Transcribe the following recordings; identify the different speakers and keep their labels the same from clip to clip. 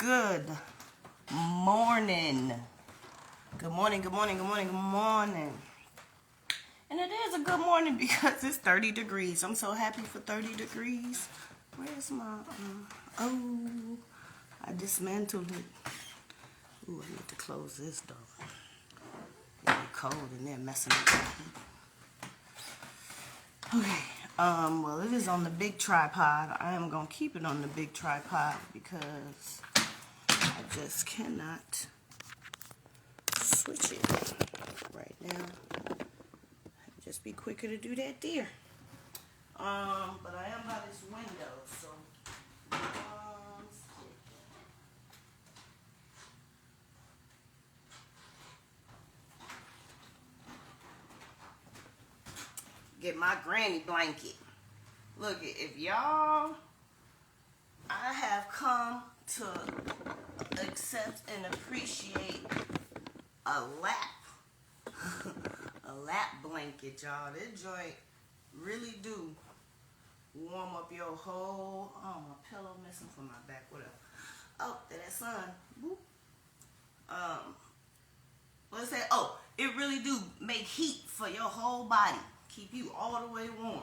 Speaker 1: Good morning. Good morning, good morning, good morning, good morning. And it is a good morning because it's 30 degrees. I'm so happy for 30 degrees. Where's my, oh, I dismantled it. Ooh, I need to close this door. It's cold in there messing with me. Okay, well, it is on the big tripod. I am going to keep it on the big tripod because I just cannot switch it right now. Just be quicker to do that there. But I am by this window, so get my granny blanket. Look, if y'all, I have come to accept and appreciate a lap, a lap blanket, y'all. That joint really do warm up your whole. Oh, my pillow missing from my back. Whatever. Oh, that sun. Boop. What's that? Oh, it really do make heat for your whole body. Keep you all the way warm.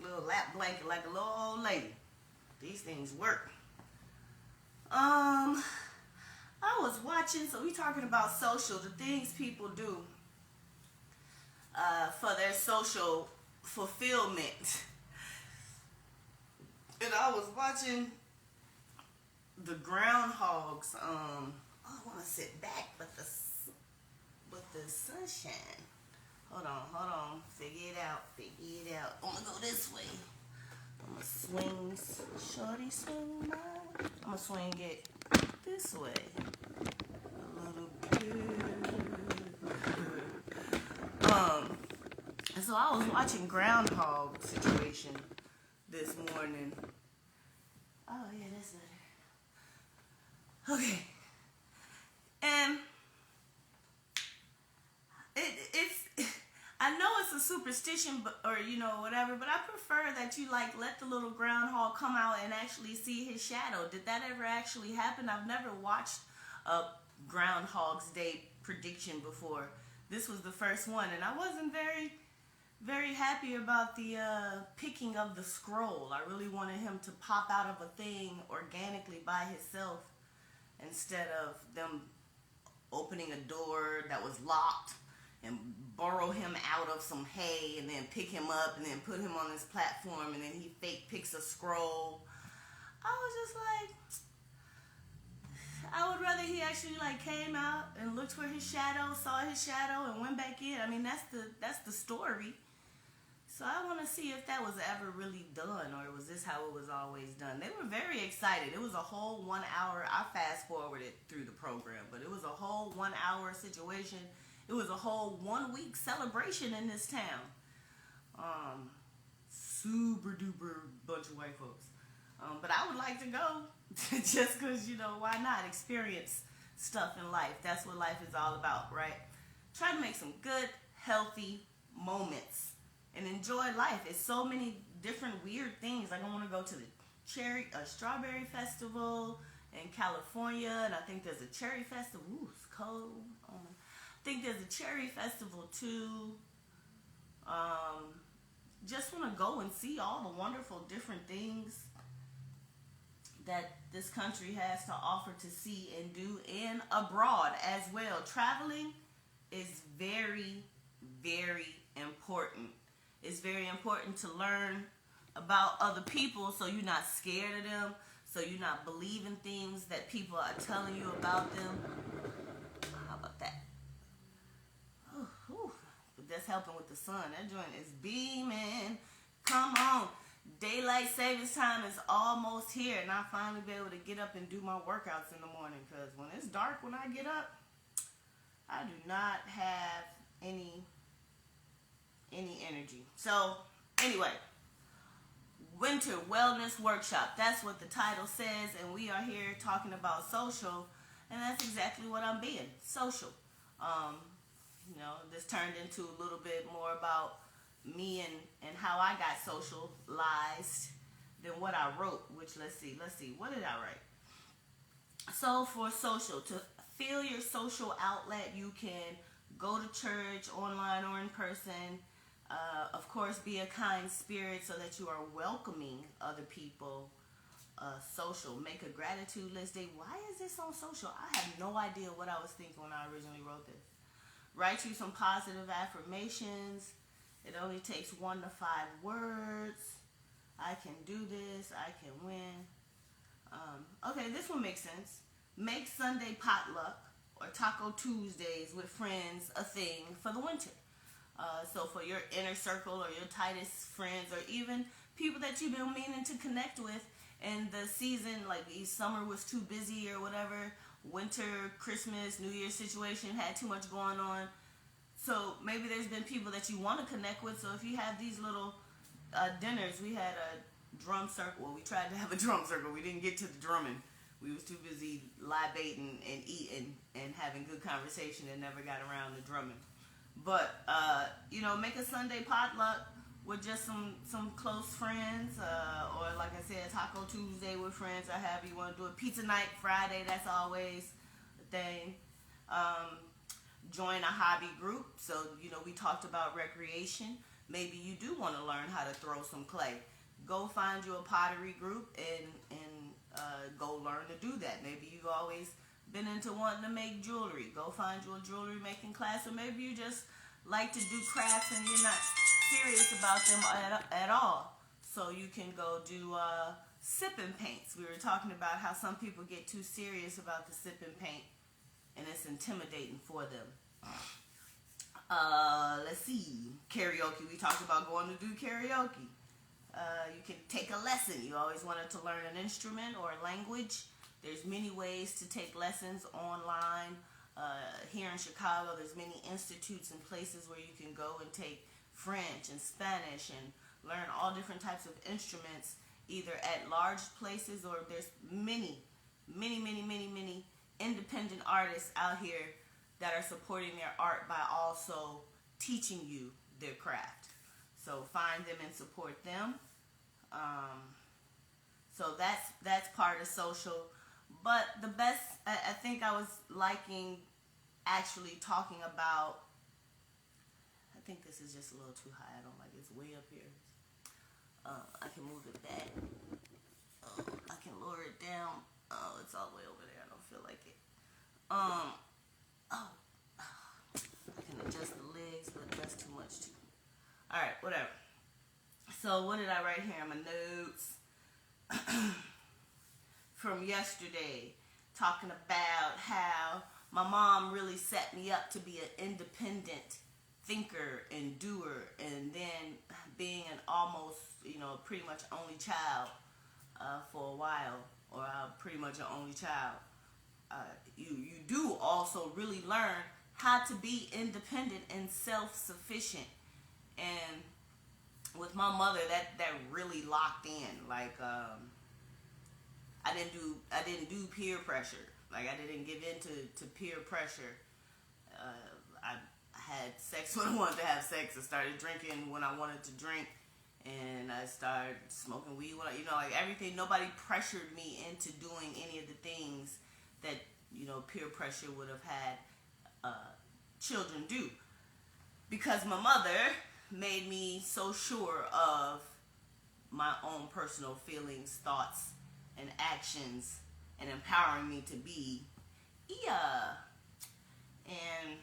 Speaker 1: Little lap blanket like a little old lady. These things work. I was watching, so we talking about social, the things people do for their social fulfillment. And I was watching the groundhogs. I want to sit back, but the sunshine. Hold on. Figure it out. I'm gonna go this way. I'm gonna swing, shorty swing by. I'm gonna swing it this way. A little bit. And so I was watching groundhog situation this morning. Oh yeah, that's better. Okay. And I know it's a superstition, or whatever, but I prefer that you let the little groundhog come out and actually see his shadow. Did that ever actually happen? I've never watched a Groundhog's Day prediction before. This was the first one, and I wasn't very, very happy about the picking of the scroll. I really wanted him to pop out of a thing organically by himself instead of them opening a door that was locked and borrow him out of some hay and then pick him up and then put him on this platform and then he fake picks a scroll. I was just I would rather he actually came out and looked for his shadow, saw his shadow, and went back in. I mean, that's the story. So I want to see if that was ever really done, or was this how it was always done. They were very excited. It was a whole 1 hour. I fast forwarded through the program, but it was a whole 1 hour situation. It was a whole 1 week celebration in this town. Super duper bunch of white folks. But I would like to go just because, why not experience stuff in life? That's what life is all about, right? Try to make some good, healthy moments and enjoy life. It's so many different weird things. I want to go to the strawberry festival in California, and I think there's a cherry festival. Ooh, it's cold. I think there's a cherry festival too. Just want to go and see all the wonderful different things that this country has to offer to see and do, and abroad as well. Traveling is very, very important. It's very important to learn about other people so you're not scared of them, so you're not believing things that people are telling you about them. How about that? But that's helping with the sun. That joint is beaming. Come on. Daylight savings time is almost here, and I'll finally be able to get up and do my workouts in the morning, because when it's dark when I get up, I do not have any energy. So anyway, Winter Wellness Workshop, that's what the title says, and we are here talking about social, and that's exactly what I'm being, social. This turned into a little bit more about me and how I got socialized than what I wrote, which let's see, what did I write? So for social, to feel your social outlet, you can go to church, online or in person. Of course, be a kind spirit so that you are welcoming other people. Social, make a gratitude list day. Why is this on social? I have no idea what I was thinking when I originally wrote this. Write you some positive affirmations. It only takes 1 to 5 words. I can do this. I can win. Okay, this one makes sense. Make Sunday potluck or Taco Tuesdays with friends a thing for the winter. So for your inner circle or your tightest friends or even people that you've been meaning to connect with in the season, like summer was too busy or whatever, winter, Christmas, New Year's situation had too much going on. So maybe there's been people that you want to connect with. So if you have these little dinners, we had a drum circle. Well, we tried to have a drum circle. We didn't get to the drumming. We was too busy libating and eating and having good conversation and never got around to drumming. But make a Sunday potluck with just some close friends, or like I said, Taco Tuesday with friends, or however you want to do it. Pizza night Friday, that's always a thing. Join a hobby group. So we talked about recreation. Maybe you do want to learn how to throw some clay. Go find you a pottery group and go learn to do that. Maybe you've always been into wanting to make jewelry. Go find you a jewelry making class, or maybe you just like to do crafts and you're not serious about them at all. So you can go do sip and paints. We were talking about how some people get too serious about the sip and paint and it's intimidating for them. Let's see. Karaoke. We talked about going to do karaoke. You can take a lesson. You always wanted to learn an instrument or a language. There's many ways to take lessons online. Here in Chicago, there's many institutes and places where you can go and take French and Spanish and learn all different types of instruments, either at large places or there's many independent artists out here that are supporting their art by also teaching you their craft. So find them and support them. So that's part of social. But the best, I think I was liking actually talking about, I think this is just a little too high. I don't like it. It's way up here. I can move it back. I can lower it down. Oh, it's all the way over there. I don't feel like it. I can adjust the legs, but that's too much too. All right, whatever. So what did I write here in my notes? From yesterday, talking about how my mom really set me up to be an independent thinker and doer, and then being an almost, pretty much only child for a while, or pretty much an only child. You do also really learn how to be independent and self-sufficient. And with my mother, that really locked in. Like, I didn't do peer pressure. Like, I didn't give in to peer pressure. I had sex when I wanted to have sex. I started drinking when I wanted to drink, and I started smoking weed when like everything. Nobody pressured me into doing any of the things that peer pressure would have had children do, because my mother made me so sure of my own personal feelings, thoughts, and actions, and empowering me to be and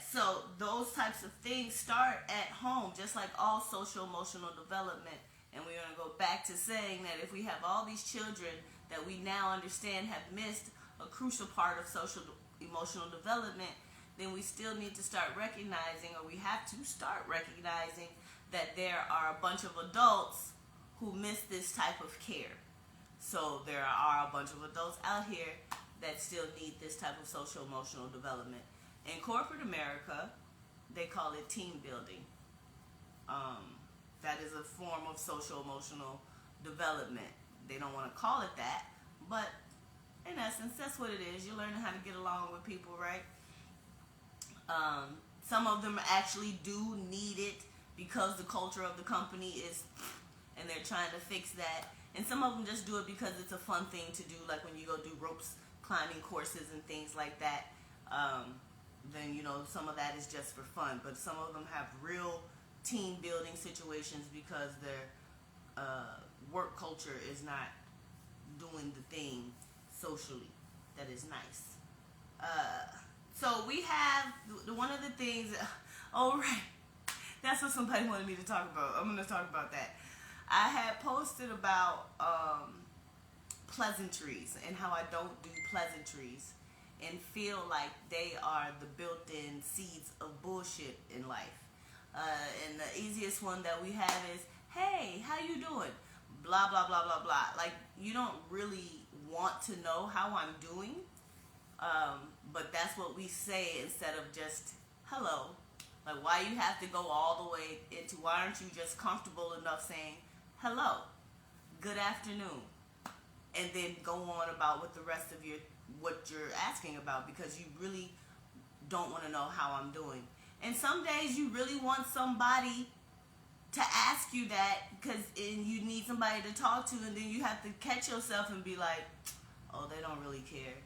Speaker 1: so those types of things start at home, just like all social emotional development. And we're going to go back to saying that if we have all these children that we now understand have missed a crucial part of social emotional development, then we still need to start recognizing, or we have to start recognizing, that there are a bunch of adults who miss this type of care. So there are a bunch of adults out here that still need this type of social emotional development. In corporate America, they call it team building. That is a form of social emotional development. They don't want to call it that, but in essence, that's what it is. You're learning how to get along with people, right? Some of them actually do need it because the culture of the company is and they're trying to fix that. And some of them just do it because it's a fun thing to do, like when you go do ropes climbing courses and things like that. Then some of that is just for fun, but some of them have real team building situations because their work culture is not doing the thing socially that is nice. So we have one of the things. Oh, right, that's what somebody wanted me to talk about. I'm going to talk about that. I had posted about pleasantries and how I don't do pleasantries and feel like they are the built-in seeds of bullshit in life. And the easiest one that we have is, hey, how you doing? Blah, blah, blah, blah, blah. Like, you don't really want to know how I'm doing, but that's what we say instead of just hello. Like, why you have to go all the way into, why aren't you just comfortable enough saying hello, good afternoon, and then go on about what the rest of what you're asking about, because you really don't want to know how I'm doing. And some days you really want somebody to ask you that and you need somebody to talk to, and then you have to catch yourself and be like, oh, they don't really care.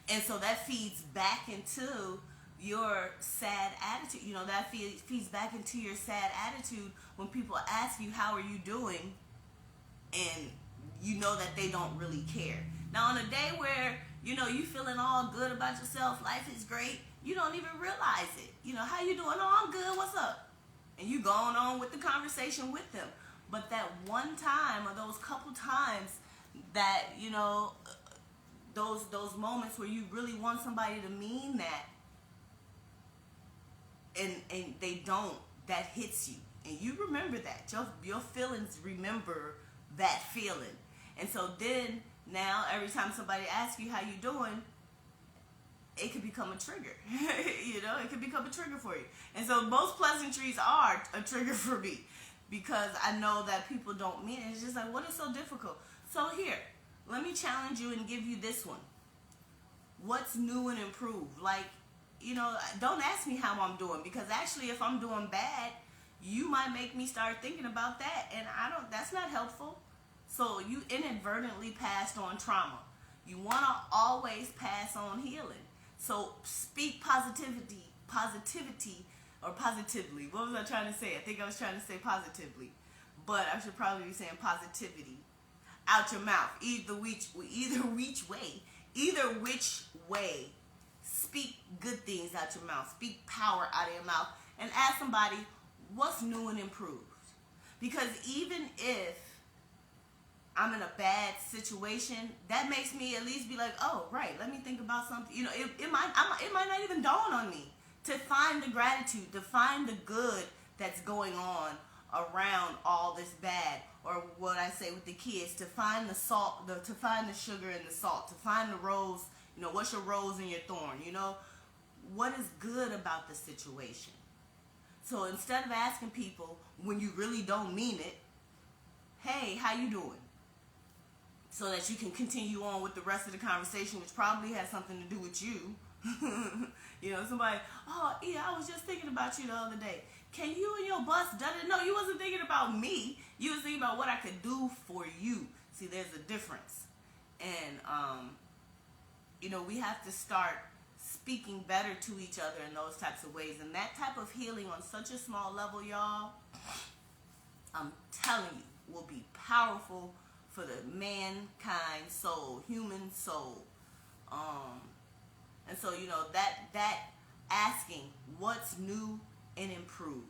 Speaker 1: And so that feeds back into your sad attitude. That feeds back into your sad attitude when people ask you, how are you doing? And you know that they don't really care. Now, on a day where, you feeling all good about yourself, life is great, you don't even realize it. How you doing? Oh, I'm good. What's up? And you going on with the conversation with them. But that one time or those couple times that, those moments where you really want somebody to mean that, and they don't, that hits you. And you remember that. Your feelings remember that feeling. And so then, now, every time somebody asks you how you doing, it could become a trigger. It could become a trigger for you. And so most pleasantries are a trigger for me, because I know that people don't mean it. It's just like, what is so difficult? So here, let me challenge you and give you this one. What's new and improved? Like, don't ask me how I'm doing, because actually if I'm doing bad, you might make me start thinking about that, and that's not helpful. So you inadvertently passed on trauma. You want to always pass on healing. So speak positivity, or positively. What was I trying to say? I think I was trying to say positively, but I should probably be saying positivity out your mouth. Either which way. Speak good things out your mouth. Speak power out of your mouth, and ask somebody what's new and improved. Because even if I'm in a bad situation, that makes me at least be like, oh, right, let me think about something. It might not even dawn on me to find the gratitude, to find the good that's going on around all this bad, or what I say with the kids, to find the salt, to find the sugar and the salt, to find the rose. What's your rose and your thorn? What is good about the situation? So instead of asking people when you really don't mean it, hey, how you doing? So that you can continue on with the rest of the conversation, which probably has something to do with you. Somebody, oh, yeah, I was just thinking about you the other day. Can you and your bus done it? No, you wasn't thinking about me. You was thinking about what I could do for you. See, there's a difference. And, we have to start speaking better to each other in those types of ways. And that type of healing on such a small level, y'all, I'm telling you, will be powerful for the mankind soul, human soul. And so, that asking what's new and improved.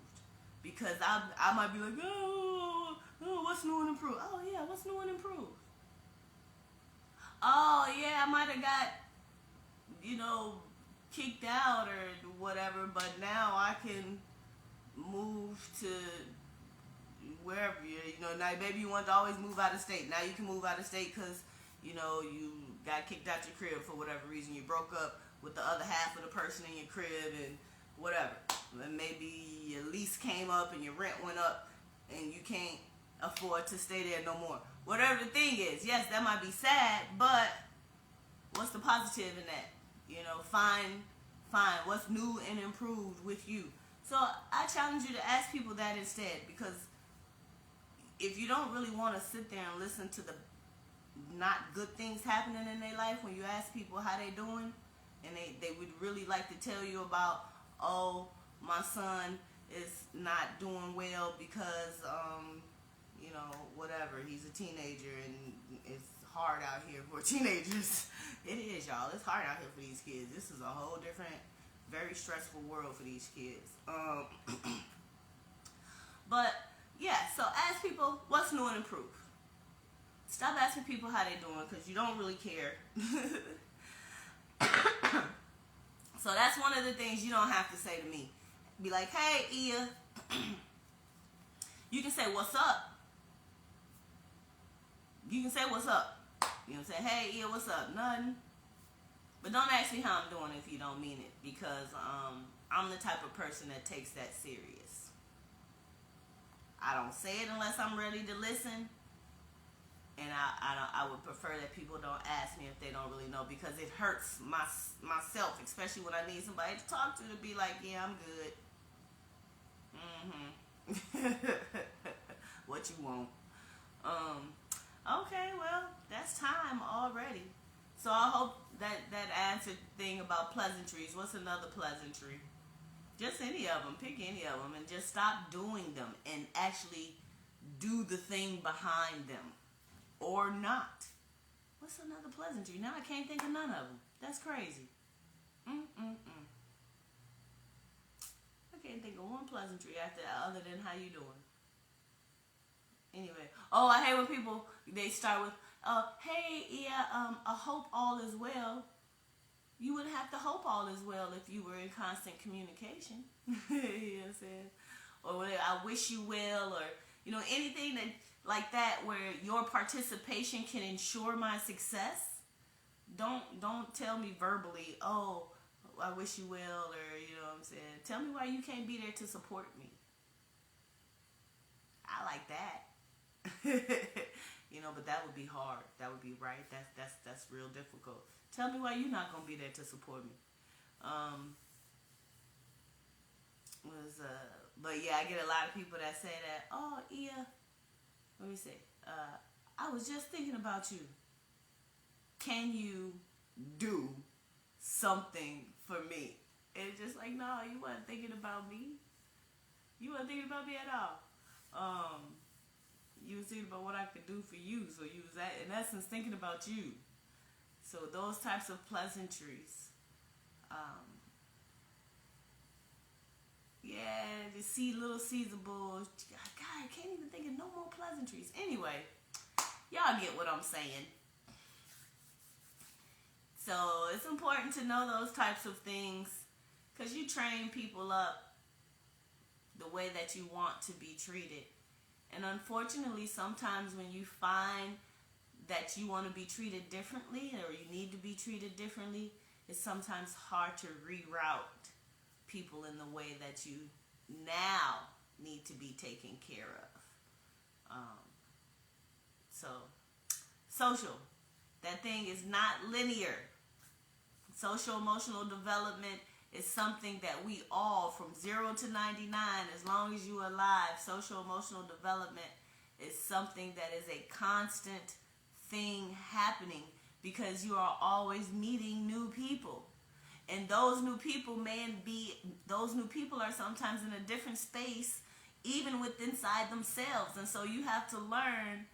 Speaker 1: Because I might be like, oh, what's new and improved? Oh, yeah, what's new and improved? Oh, yeah, I might have got, kicked out or whatever, but now I can move to wherever now maybe you want to always move out of state. Now you can move out of state because you got kicked out your crib for whatever reason. You broke up with the other half of the person in your crib and whatever. And maybe your lease came up and your rent went up and you can't afford to stay there no more. Whatever the thing is, yes, that might be sad, but what's the positive in that? Find what's new and improved with you. So I challenge you to ask people that instead, because if you don't really want to sit there and listen to the not good things happening in their life, when you ask people how they doing, and they would really like to tell you about, oh, my son is not doing well because whatever, he's a teenager and it's hard out here for teenagers. It is, y'all. It's hard out here for these kids. This is a whole different, very stressful world for these kids. But yeah, so ask people what's new and improved. Stop asking people how they doing, because you don't really care. So that's one of the things you don't have to say to me. Be like, hey, Ia. You can say, what's up? You can say, what's up? You know what I'm saying? Hey, Ia, what's up? Nothing. But don't ask me how I'm doing if you don't mean it, because I'm the type of person that takes that serious. I don't say it unless I'm ready to listen. And I would prefer that people don't ask me if they don't really know, because it hurts myself, especially when I need somebody to talk to be like, yeah, I'm good. What you want? Okay, well, that's time already. So I hope that answered the thing about pleasantries. What's another pleasantry? Just any of them. Pick any of them and just stop doing them and actually do the thing behind them. Or not. What's another pleasantry? Now I can't think of none of them. That's crazy. I can't think of one pleasantry after other than how you doing. Anyway. Oh, I hate when people, they start with, hey, yeah, I hope all is well. You wouldn't have to hope all is well if you were in constant communication. You know what I'm saying? Or whatever, I wish you well, or, anything that like that where your participation can ensure my success. Don't tell me verbally, oh, I wish you well, or you know what I'm saying. Tell me why you can't be there to support me. I like that. But that would be hard. That would be right. That's real difficult. Tell me why you're not gonna be there to support me. But yeah, I get a lot of people that say that, oh, yeah. Let me see. I was just thinking about you. Can you do something for me? And it's just like, no, you weren't thinking about me. You weren't thinking about me at all. You was thinking about what I could do for you. So you was, in essence, thinking about you. So those types of pleasantries. Yeah, the little seeds of bull. God, I can't even think of no more pleasantries. Anyway, y'all get what I'm saying. So it's important to know those types of things, because you train people up the way that you want to be treated. And unfortunately, sometimes when you find that you want to be treated differently, or you need to be treated differently, it's sometimes hard to reroute people in the way that you now need to be taken care of. So, social. That thing is not linear. Social emotional development is something that we all, from 0 to 99, as long as you're alive, social emotional development is something that is a constant thing happening, because you are always meeting new people. And those new people are sometimes in a different space, even within inside themselves. And so you have to learn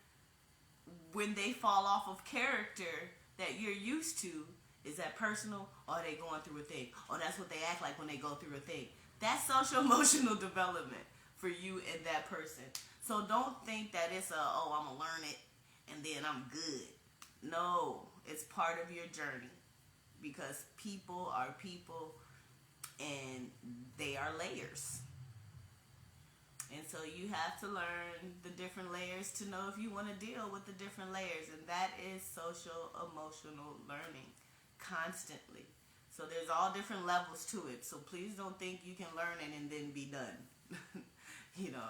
Speaker 1: when they fall off of character that you're used to. Is that personal, or are they going through a thing? Or that's what they act like when they go through a thing. That's social emotional development for you and that person. So don't think that it's I'm going to learn it and then I'm good. No, it's part of your journey. Because people are people, and they are layers. And so you have to learn the different layers to know if you want to deal with the different layers. And that is social emotional learning constantly. So there's all different levels to it. So please don't think you can learn it and then be done.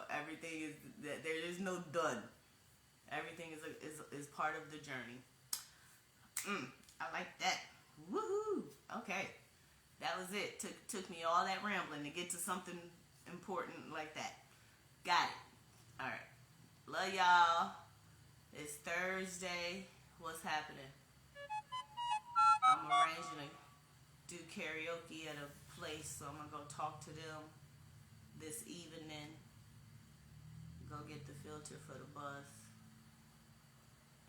Speaker 1: Everything is, there is no done. Everything is part of the journey. I like that. Woohoo! Okay, that was it. Took me all that rambling to get to something important like that. Got it. All right. Love y'all, it's Thursday. What's happening? I'm arranging to do karaoke at a place, so I'm gonna go talk to them this evening. Go get the filter for the bus.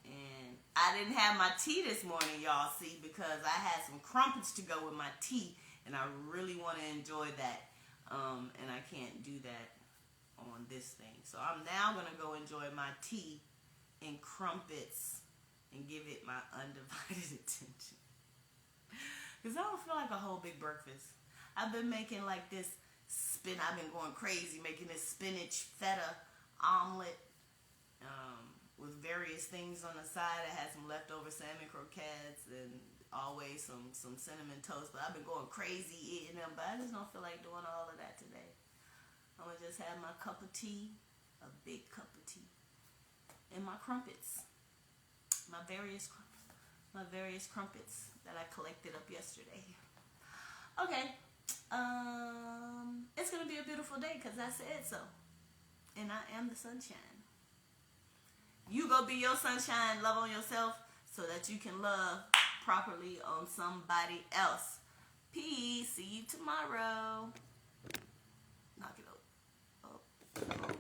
Speaker 1: And I didn't have my tea this morning, y'all, see, because I had some crumpets to go with my tea, and I really want to enjoy that. And I can't do that on this thing. So I'm now going to go enjoy my tea and crumpets and give it my undivided attention. Because I don't feel like a whole big breakfast. I've been making like this I've been going crazy making this spinach feta omelet with various things on the side. I had some leftover salmon croquettes and always some cinnamon toast. But I've been going crazy eating them. But I just don't feel like doing all of that today. I'm going to just have my cup of tea, a big cup of tea, and my crumpets. My various crumpets that I collected up yesterday. Okay. It's going to be a beautiful day because I said so. And I am the sunshine. You go be your sunshine, love on yourself so that you can love properly on somebody else. Peace. See you tomorrow. Knock it up. Oh.